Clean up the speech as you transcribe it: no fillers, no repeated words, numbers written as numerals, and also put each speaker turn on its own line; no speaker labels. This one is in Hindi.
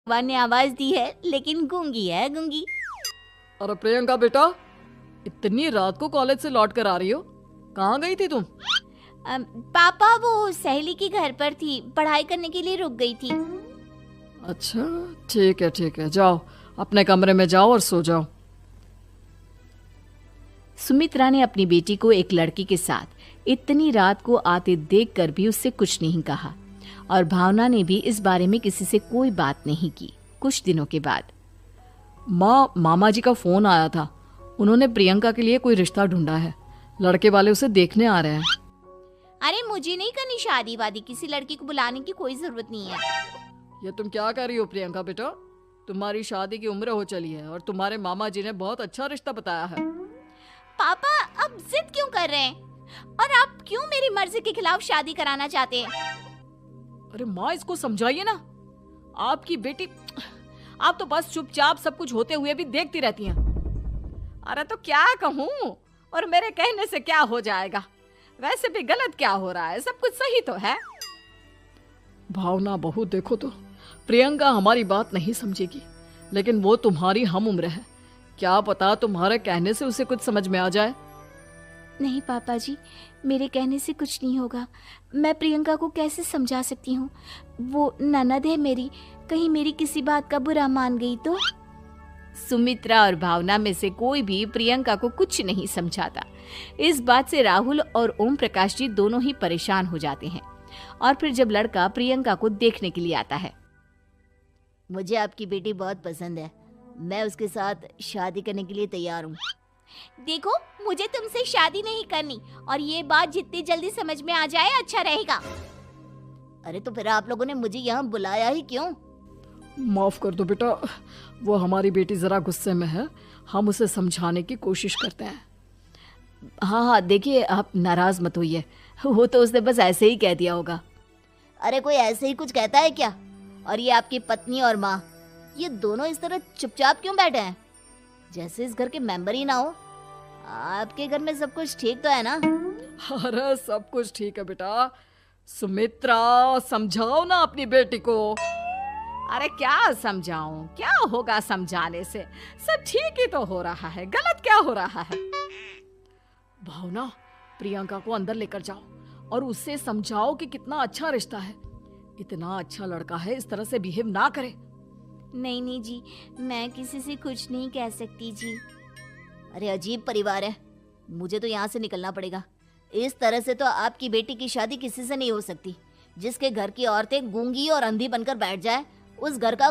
भगवान ने आवाज दी है लेकिन गूंगी है गूंगी।
अरे प्रियंका बेटा, इतनी रात को कॉलेज से लौट कर आ रही हो? कहाँ गई थी तुम?
पापा वो सहेली के घर पर थी, पढ़ाई करने के लिए रुक गई थी।
अच्छा ठीक है, जाओ अपने कमरे में जाओ और सो जाओ।
सुमित्रा ने अपनी बेटी को एक लड़की के साथ इतनी रात को आते देखकर भी उससे कुछ नहीं कहा और भावना ने भी इस बारे में किसी से कोई बात नहीं की। कुछ दिनों के बाद
मामा जी का फोन आया था। उन्होंने प्रियंका के लिए कोई रिश्ता ढूंढा है। लड़के वाले उसे देखने आ रहे हैं।
अरे मुझे नहीं करनी शादी वादी, किसी लड़की को बुलाने की कोई जरूरत नहीं है।
ये तुम क्या कर रही हो प्रियंका बेटा? तुम्हारी शादी की उम्र हो चली है और तुम्हारे मामा जी ने बहुत अच्छा रिश्ता बताया है।
पापा अब जिद क्यों कर रहे हैं और आप क्यों मेरी मर्जी के खिलाफ शादी कराना चाहते हैं?
अरे माँ, इसको समझाइए ना। आपकी बेटी, आप तो बस चुपचाप सब कुछ होते हुए भी देखती रहती हैं। अरे तो क्या कहूँ, और मेरे कहने से क्या हो जाएगा? वैसे भी गलत क्या हो रहा है, सब कुछ सही तो है। भावना बहू, देखो तो प्रियंका हमारी बात नहीं समझेगी, लेकिन वो तुम्हारी हम उम्र है। क्या पता तुम्हारे कहने से उसे कुछ समझ में आ जाए।
नहीं पापा जी, मेरे कहने से कुछ नहीं होगा। मैं प्रियंका को कैसे समझा सकती हूँ? वो ननद है मेरी, कहीं मेरी किसी बात का बुरा मान गई तो? सुमित्रा और भावना में से कोई भी प्रियंका को कुछ नहीं समझाता। इस बात से राहुल और ओम प्रकाश जी दोनों ही परेशान हो जाते हैं। और फिर जब लड़का प्रियंका को देखने के लिए आता है, मुझे आपकी बेटी बहुत पसंद है, मैं उसके साथ शादी करने के लिए तैयार हूँ। देखो, मुझे तुमसे शादी नहीं करनी और ये बात जितनी जल्दी समझ में आ जाए अच्छा रहेगा। अरे तो फिर आप लोगों ने मुझे यहाँ बुलाया ही क्यों?
माफ कर दो बेटा, वो हमारी बेटी जरा गुस्से में है। हम उसे समझाने की कोशिश करते हैं।
हाँ, देखिए आप नाराज मत होइए, वो तो उसने बस ऐसे ही कह दिया होगा। अरे कोई ऐसे ही कुछ कहता है क्या? और ये आपकी पत्नी और माँ, ये दोनों इस तरह चुपचाप क्यों बैठे हैं, जैसे इस घर के मेंबर ही ना हो? आपके घर में सब कुछ ठीक तो है ना?
अरे सब कुछ ठीक है बेटा। सुमित्रा, समझाओ ना अपनी बेटी को। अरे क्या समझाऊं, क्या होगा समझाने से? सब ठीक ही तो हो रहा है, गलत क्या हो रहा है? भावना, प्रियंका को अंदर लेकर जाओ और उससे समझाओ कि कितना अच्छा रिश्ता है। इतना अच्छा लड़का है, इस तरह से बिहेव ना करे। नहीं जी, मैं किसी से कुछ नहीं कह सकती जी। अरे अजीब परिवार है, मुझे तो यहाँ से निकलना पड़ेगा। इस तरह से तो आपकी बेटी की शादी किसी से नहीं हो सकती। जिसके घर की औरतें गूंगी और अंधी बनकर बैठ जाए, उस घर का